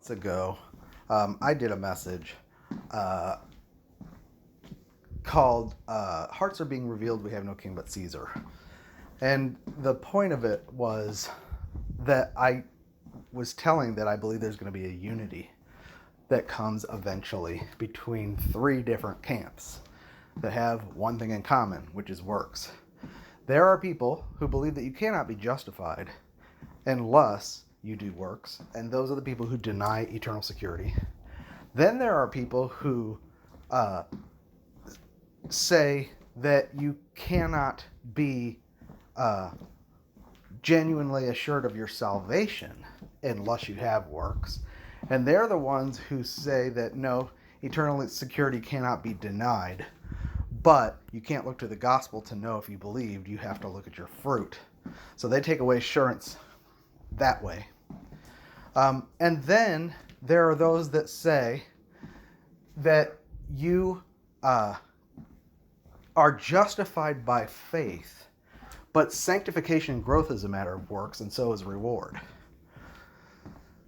months ago, I did a message called Hearts Are Being Revealed, We Have No King But Caesar. And the point of it was that I was telling that I believe there's going to be a unity that comes eventually between three different camps that have one thing in common, which is works. There are people who believe that you cannot be justified unless you do works, and those are the people who deny eternal security. Then there are people who say that you cannot be genuinely assured of your salvation unless you have works. And they're the ones who say that no, eternal security cannot be denied, but you can't look to the gospel to know if you believed. You have to look at your fruit. So they take away assurance that way. And then there are those that say that you are justified by faith, but sanctification and growth is a matter of works, and so is reward.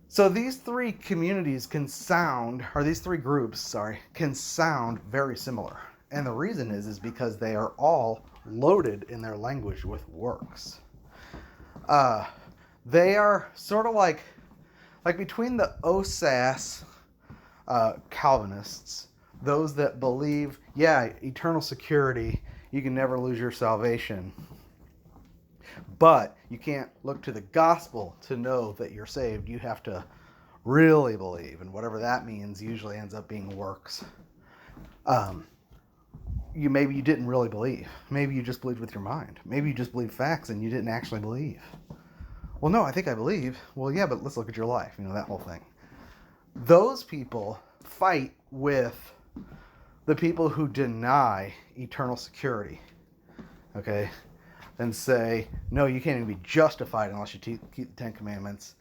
So these three communities can sound, or these three groups, can sound very similar. And the reason is because they are all loaded in their language with works. They are sort of like between the OSAS Calvinists, those that believe, eternal security, you can never lose your salvation, but you can't look to the gospel to know that you're saved. You have to really believe, and whatever that means usually ends up being works. Maybe you didn't really believe. Maybe you just believed with your mind. Maybe you just believed facts and you didn't actually believe. Well, no, I think I believe. Well, yeah, but let's look at your life. That whole thing. Those people fight with the people who deny eternal security. Okay? And say, no, you can't even be justified unless you keep the Ten Commandments.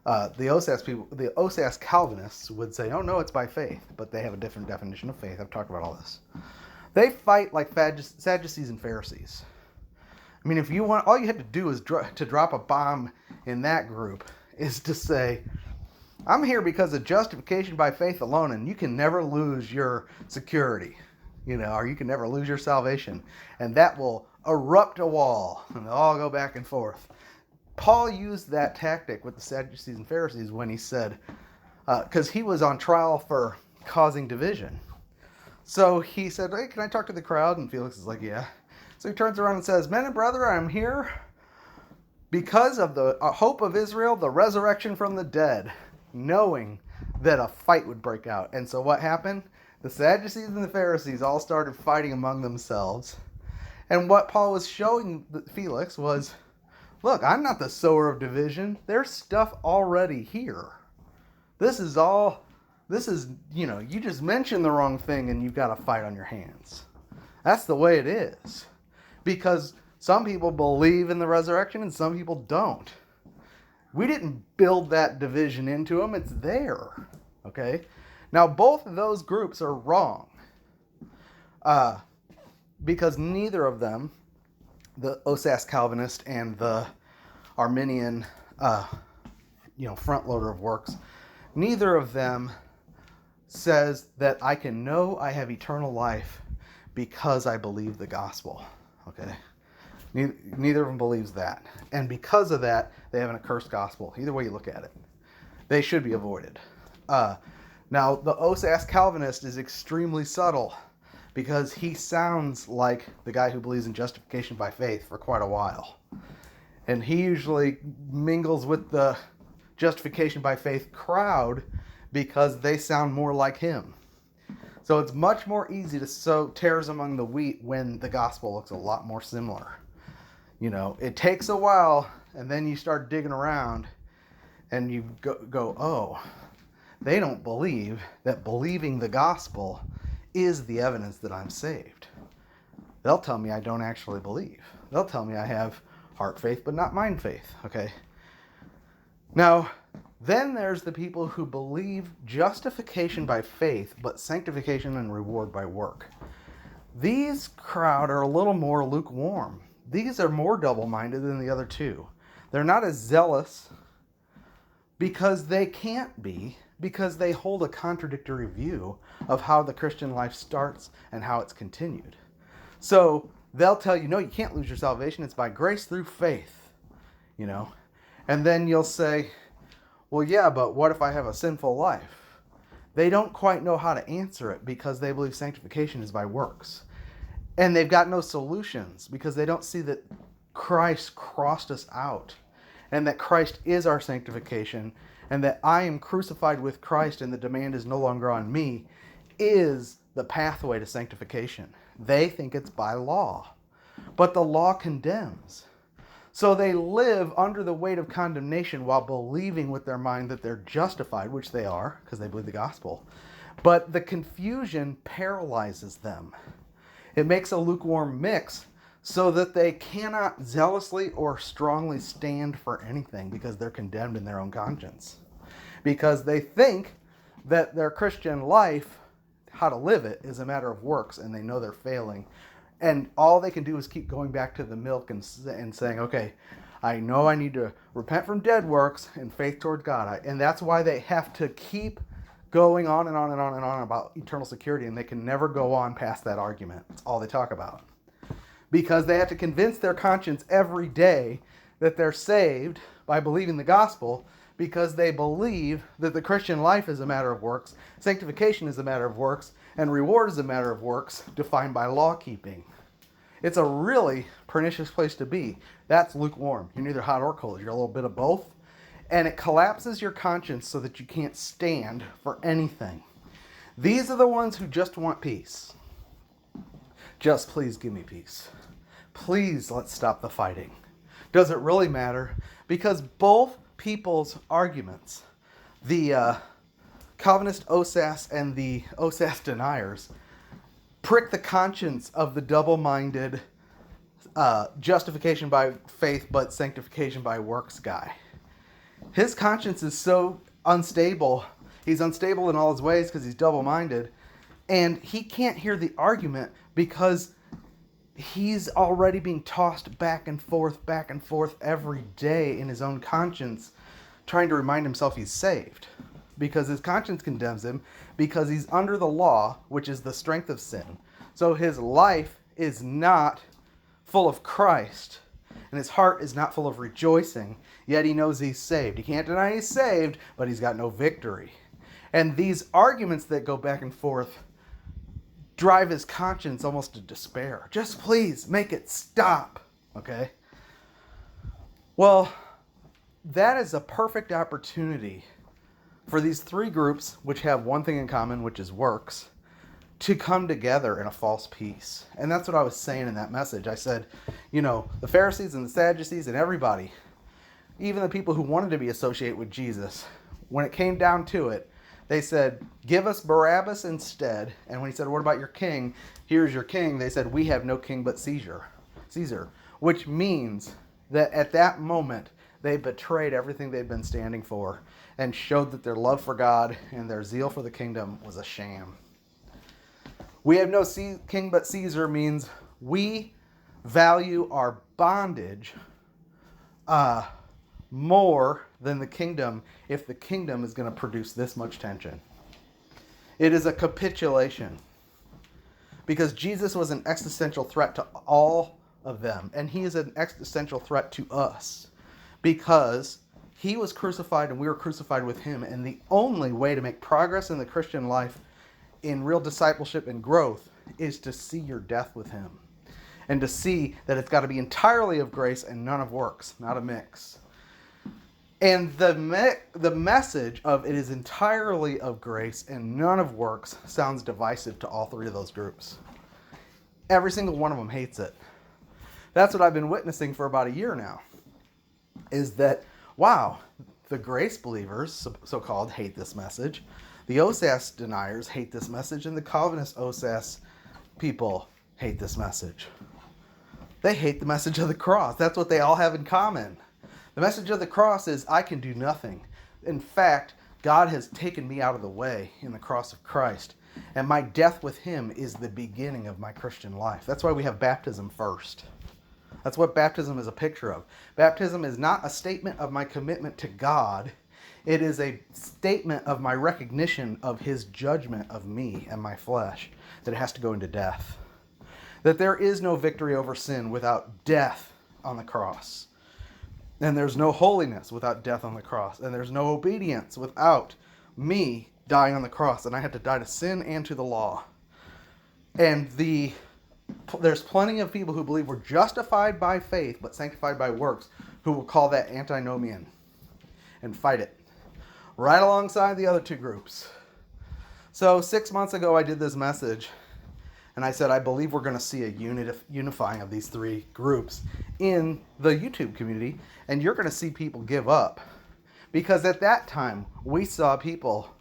The OSAS Calvinists would say, oh, no, it's by faith. But they have a different definition of faith. I've talked about all this. They fight like Sadducees and Pharisees. If you want, all you have to do is to drop a bomb in that group is to say, I'm here because of justification by faith alone, and you can never lose your security, or you can never lose your salvation. And that will erupt a wall, and they'll all go back and forth. Paul used that tactic with the Sadducees and Pharisees when he said, because he was on trial for causing division. So he said, hey, can I talk to the crowd? And Felix is like, yeah. So he turns around and says, men and brethren, I'm here because of the hope of Israel, the resurrection from the dead, knowing that a fight would break out. And so what happened? The Sadducees and the Pharisees all started fighting among themselves. And what Paul was showing Felix was, look, I'm not the sower of division. There's stuff already here. This is, you just mentioned the wrong thing and you've got a fight on your hands. That's the way it is. Because some people believe in the resurrection and some people don't. We didn't build that division into them. It's there. Okay? Now, both of those groups are wrong. Because neither of them, the OSAS Calvinist and the Arminian, front loader of works, neither of them says that I can know I have eternal life because I believe the gospel. Okay? Neither of them believes that. And because of that, they have an accursed gospel. Either way you look at it. They should be avoided. Now, the OSAS Calvinist is extremely subtle because he sounds like the guy who believes in justification by faith for quite a while. And he usually mingles with the justification by faith crowd because they sound more like him. So it's much more easy to sow tares among the wheat when the gospel looks a lot more similar. It takes a while, and then you start digging around, and you go, oh, they don't believe that believing the gospel is the evidence that I'm saved. They'll tell me I don't actually believe. They'll tell me I have heart faith, but not mind faith, okay? Now, then there's the people who believe justification by faith, but sanctification and reward by work. These crowd are a little more lukewarm. These are more double-minded than the other two. They're not as zealous because they can't be, because they hold a contradictory view of how the Christian life starts and how it's continued. So they'll tell you, no, you can't lose your salvation. It's by grace through faith, And then you'll say, well, yeah, but what if I have a sinful life? They don't quite know how to answer it because they believe sanctification is by works. And they've got no solutions because they don't see that Christ crossed us out and that Christ is our sanctification and that I am crucified with Christ and the demand is no longer on me is the pathway to sanctification. They think it's by law, but the law condemns. So they live under the weight of condemnation while believing with their mind that they're justified, which they are because they believe the gospel. But the confusion paralyzes them. It makes a lukewarm mix so that they cannot zealously or strongly stand for anything because they're condemned in their own conscience. Because they think that their Christian life, how to live it, is a matter of works, and they know they're failing. And all they can do is keep going back to the milk and saying, okay, I know I need to repent from dead works and faith toward God. And that's why they have to keep going on and on and on and on about eternal security, and they can never go on past that argument. That's all they talk about. Because they have to convince their conscience every day that they're saved by believing the gospel, because they believe that the Christian life is a matter of works, sanctification is a matter of works, and reward is a matter of works defined by law keeping. It's a really pernicious place to be. That's lukewarm. You're neither hot or cold. You're a little bit of both. And it collapses your conscience so that you can't stand for anything. These are the ones who just want peace. Just please give me peace. Please let's stop the fighting. Does it really matter? Because both people's arguments, the Calvinist OSAS and the OSAS deniers, prick the conscience of the double-minded justification by faith but sanctification by works guy. His conscience is so unstable. He's unstable in all his ways because he's double-minded. And he can't hear the argument because he's already being tossed back and forth every day in his own conscience, trying to remind himself he's saved. Because his conscience condemns him, because he's under the law, which is the strength of sin. So his life is not full of Christ, and his heart is not full of rejoicing, yet he knows he's saved. He can't deny he's saved, but he's got no victory. And these arguments that go back and forth drive his conscience almost to despair. Just please make it stop, okay? Well, that is a perfect opportunity for these three groups, which have one thing in common, which is works, to come together in a false peace. And that's what I was saying in that message. I said, the Pharisees and the Sadducees and everybody, even the people who wanted to be associated with Jesus, when it came down to it, they said, give us Barabbas instead. And when he said, what about your king? Here's your king. They said, we have no king but Caesar, which means that at that moment, they betrayed everything they'd been standing for and showed that their love for God and their zeal for the kingdom was a sham. We have no king but Caesar means we value our bondage more than the kingdom if the kingdom is going to produce this much tension. It is a capitulation because Jesus was an existential threat to all of them, and he is an existential threat to us because he was crucified and we were crucified with him, and the only way to make progress in the Christian life in real discipleship and growth is to see your death with him and to see that it's got to be entirely of grace and none of works, not a mix. And the message of it is entirely of grace and none of works sounds divisive to all three of those groups. Every single one of them hates it. That's what I've been witnessing for about a year now, is that, wow, the grace believers, so-called, hate this message. The OSAS deniers hate this message, and the Calvinist OSAS people hate this message. They hate the message of the cross. That's what they all have in common. The message of the cross is, I can do nothing. In fact, God has taken me out of the way in the cross of Christ, and my death with him is the beginning of my Christian life. That's why we have baptism first. That's what baptism is a picture of. Baptism is not a statement of my commitment to God. It is a statement of my recognition of his judgment of me and my flesh, that it has to go into death. That there is no victory over sin without death on the cross. And there's no holiness without death on the cross. And there's no obedience without me dying on the cross. And I had to die to sin and to the law. And there's plenty of people who believe we're justified by faith but sanctified by works, who will call that antinomian and fight it right alongside the other two groups. So 6 months ago I did this message, and I said I believe we're going to see a unifying of these three groups in the YouTube community, and you're going to see people give up. Because at that time we saw people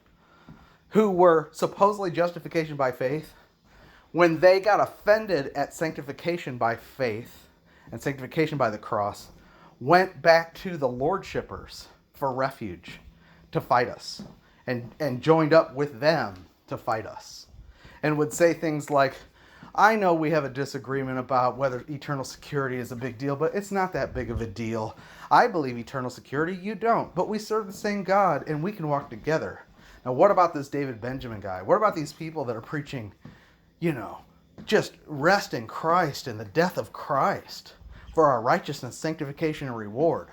who were supposedly justification by faith, when they got offended at sanctification by faith and sanctification by the cross, went back to the Lordshippers for refuge to fight us, and joined up with them to fight us, and would say things like, I know we have a disagreement about whether eternal security is a big deal, but it's not that big of a deal. I believe eternal security, you don't, but we serve the same God and we can walk together. Now what about this David Benjamin guy? What about these people that are preaching, just rest in Christ and the death of Christ for our righteousness, sanctification, and reward?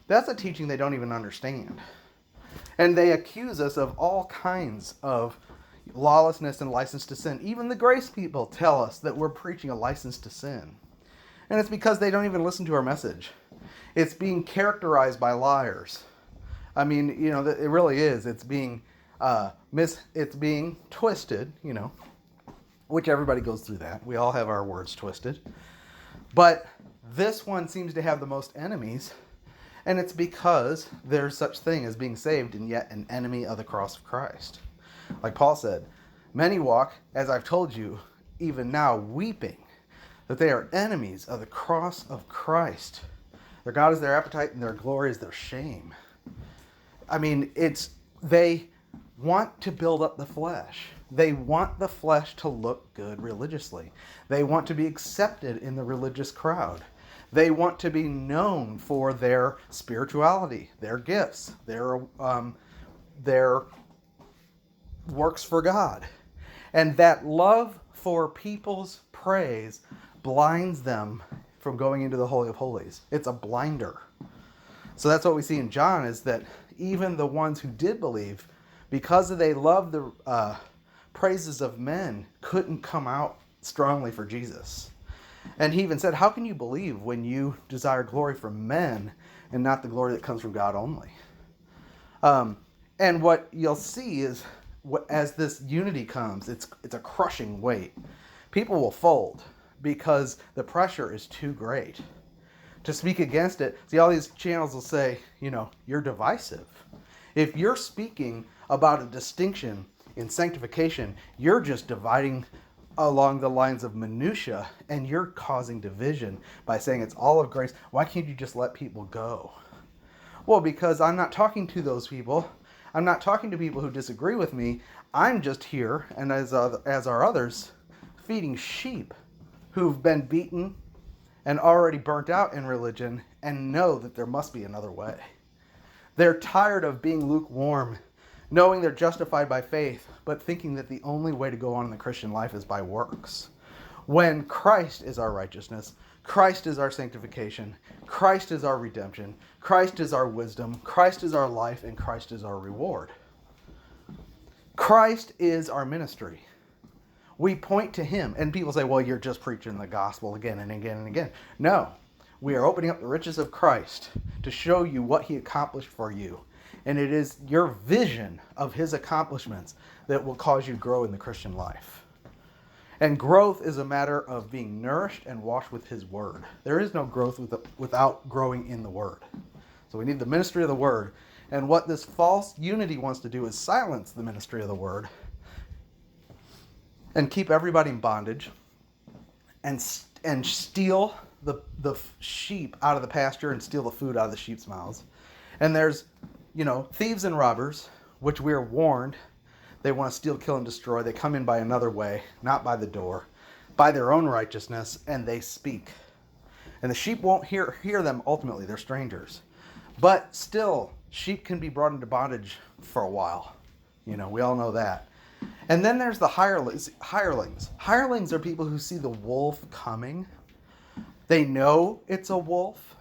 That's a teaching they don't even understand. And they accuse us of all kinds of lawlessness and license to sin. Even the grace people tell us that we're preaching a license to sin. And it's because they don't even listen to our message. It's being characterized by liars. I mean, it really is. It's being it's being twisted, which everybody goes through that. We all have our words twisted. But this one seems to have the most enemies, and it's because there's such thing as being saved and yet an enemy of the cross of Christ. Like Paul said, many walk, as I've told you, even now weeping, that they are enemies of the cross of Christ. Their God is their appetite and their glory is their shame. I mean, they want to build up the flesh. They want the flesh to look good religiously. They want to be accepted in the religious crowd. They want to be known for their spirituality, their gifts, their works for God. And that love for people's praise blinds them from going into the Holy of Holies. It's a blinder. So that's what we see in John, is that even the ones who did believe, because they loved the praises of men, couldn't come out strongly for Jesus. And he even said, how can you believe when you desire glory from men and not the glory that comes from God only? And what you'll see is, as this unity comes, it's a crushing weight. People will fold because the pressure is too great. To speak against it, see, all these channels will say, you're divisive. If you're speaking about a distinction in sanctification, you're just dividing along the lines of minutia, and you're causing division by saying it's all of grace. Why can't you just let people go? Well, because I'm not talking to those people. I'm not talking to people who disagree with me. I'm just here, and as are others, feeding sheep who've been beaten and already burnt out in religion and know that there must be another way. They're tired of being lukewarm, knowing they're justified by faith, but thinking that the only way to go on in the Christian life is by works. When Christ is our righteousness, Christ is our sanctification, Christ is our redemption, Christ is our wisdom, Christ is our life, and Christ is our reward. Christ is our ministry. We point to him, and people say, well, you're just preaching the gospel again and again and again. No, we are opening up the riches of Christ to show you what he accomplished for you. And it is your vision of his accomplishments that will cause you to grow in the Christian life. And growth is a matter of being nourished and washed with his word. There is no growth without growing in the word. So we need the ministry of the word. And what this false unity wants to do is silence the ministry of the word and keep everybody in bondage and steal the sheep out of the pasture and steal the food out of the sheep's mouths. And there's, thieves and robbers, which we are warned. They want to steal, kill, and destroy. They come in by another way, not by the door, by their own righteousness, and they speak. And the sheep won't hear them ultimately. They're strangers. But still, sheep can be brought into bondage for a while. We all know that. And then there's the hirelings. Hirelings are people who see the wolf coming. They know it's a wolf,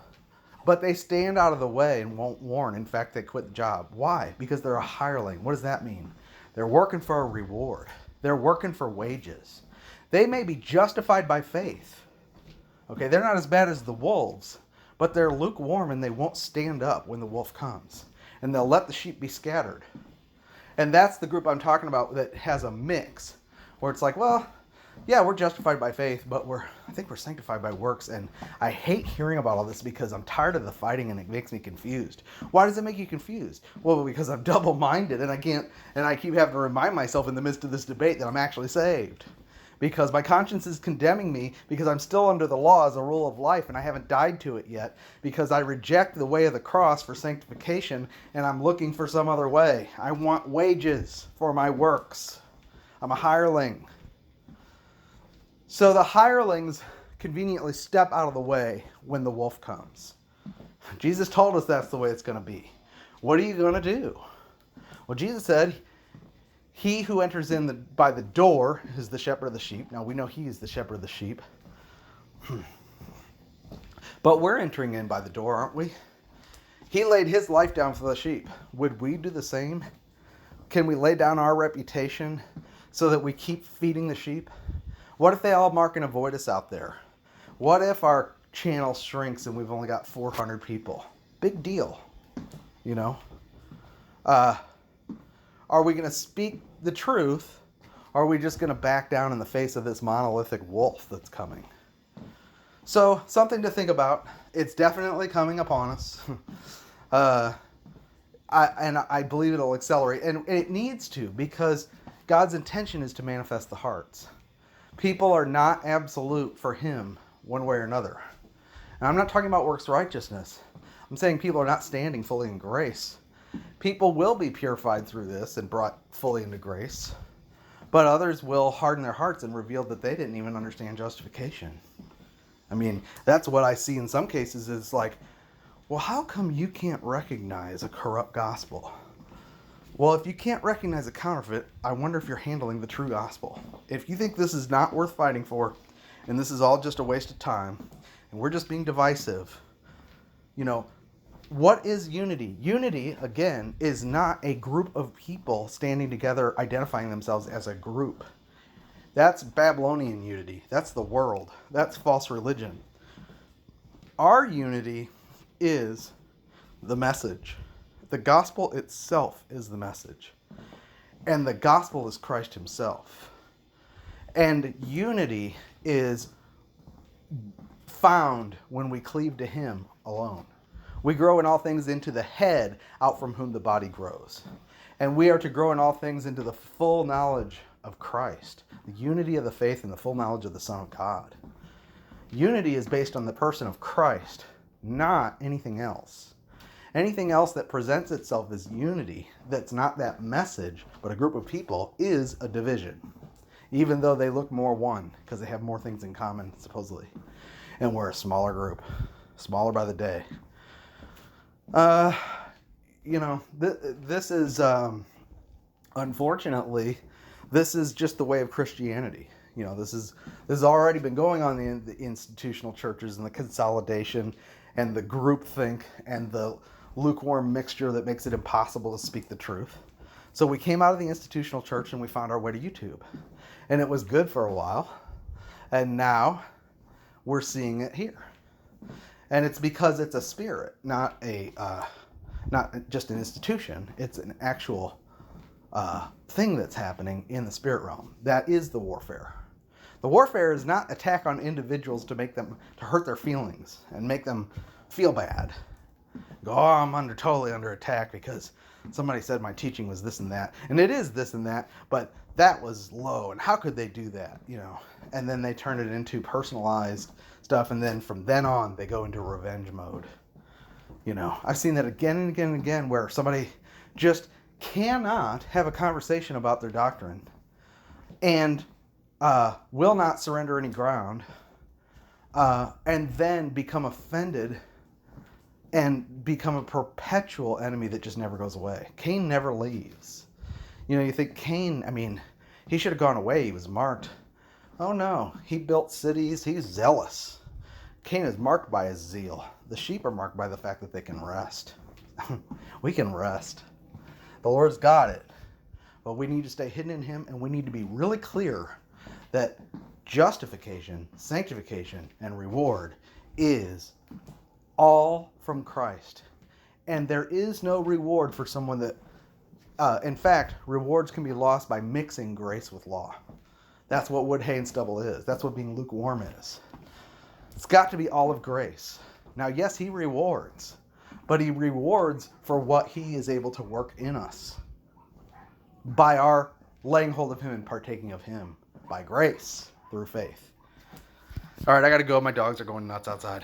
but they stand out of the way and won't warn. In fact, they quit the job. Why? Because they're a hireling. What does that mean? They're working for a reward. They're working for wages. They may be justified by faith. Okay, they're not as bad as the wolves, but they're lukewarm and they won't stand up when the wolf comes. And they'll let the sheep be scattered. And that's the group I'm talking about that has a mix, where it's like, well, yeah, we're justified by faith, but I think we're sanctified by works. And I hate hearing about all this because I'm tired of the fighting and it makes me confused. Why does it make you confused? Well, because I'm double-minded and I keep having to remind myself in the midst of this debate that I'm actually saved. Because my conscience is condemning me because I'm still under the law as a rule of life and I haven't died to it yet, because I reject the way of the cross for sanctification and I'm looking for some other way. I want wages for my works. I'm a hireling. So the hirelings conveniently step out of the way when the wolf comes. Jesus told us that's the way it's going to be. What are you going to do? Well, Jesus said, he who enters in by the door is the shepherd of the sheep. Now, we know he is the shepherd of the sheep. But we're entering in by the door, aren't we? He laid his life down for the sheep. Would we do the same? Can we lay down our reputation so that we keep feeding the sheep? What if they all mark and avoid us out there? What if our channel shrinks and we've only got 400 people? Big deal, Are we going to speak the truth, or are we just going to back down in the face of this monolithic wolf that's coming? So, something to think about. It's definitely coming upon us. I believe it'll accelerate. And it needs to, because God's intention is to manifest the hearts. People are not absolute for him one way or another. And I'm not talking about works righteousness. I'm saying people are not standing fully in grace. People will be purified through this and brought fully into grace, but others will harden their hearts and reveal that they didn't even understand justification. I mean, that's what I see in some cases is like, well, how come you can't recognize a corrupt gospel? Well, if you can't recognize a counterfeit, I wonder if you're handling the true gospel. If you think this is not worth fighting for, and this is all just a waste of time, and we're just being divisive, what is unity? Unity, again, is not a group of people standing together identifying themselves as a group. That's Babylonian unity. That's the world. That's false religion. Our unity is the message. The gospel itself is the message. And the gospel is Christ himself. And unity is found when we cleave to him alone. We grow in all things into the head, out from whom the body grows. And we are to grow in all things into the full knowledge of Christ, the unity of the faith and the full knowledge of the Son of God. Unity is based on the person of Christ, not anything else. Anything else that presents itself as unity, that's not that message, but a group of people, is a division. Even though they look more one, because they have more things in common, supposedly. And we're a smaller group, smaller by the day. This is, unfortunately, this is just the way of Christianity. This has already been going on in the institutional churches and the consolidation and the groupthink and the lukewarm mixture that makes it impossible to speak the truth. So we came out of the institutional church and we found our way to YouTube. And it was good for a while. And now we're seeing it here. And it's because it's a spirit, not just an institution. It's an actual thing that's happening in the spirit realm. That is the warfare. The warfare is not attack on individuals to hurt their feelings and make them feel bad. Go, oh, I'm totally under attack because somebody said my teaching was this and that. And it is this and that, but that was low. And how could they do that? And then they turn it into personalized stuff. And then from then on, they go into revenge mode. I've seen that again and again and again where somebody just cannot have a conversation about their doctrine and will not surrender any ground and then become offended and become a perpetual enemy that just never goes away. Cain never leaves. You know, you think Cain, I mean, he should have gone away. He was marked. Oh no, he built cities. He's zealous. Cain is marked by his zeal. The sheep are marked by the fact that they can rest. We can rest. The Lord's got it. But we need to stay hidden in him, and we need to be really clear that justification, sanctification, and reward is all from Christ. And there is no reward for someone that, in fact, rewards can be lost by mixing grace with law. That's what wood, hay, and stubble is. That's what being lukewarm is. It's got to be all of grace. Now, yes, he rewards, but he rewards for what he is able to work in us by our laying hold of him and partaking of him by grace through faith. All right, I got to go. My dogs are going nuts outside.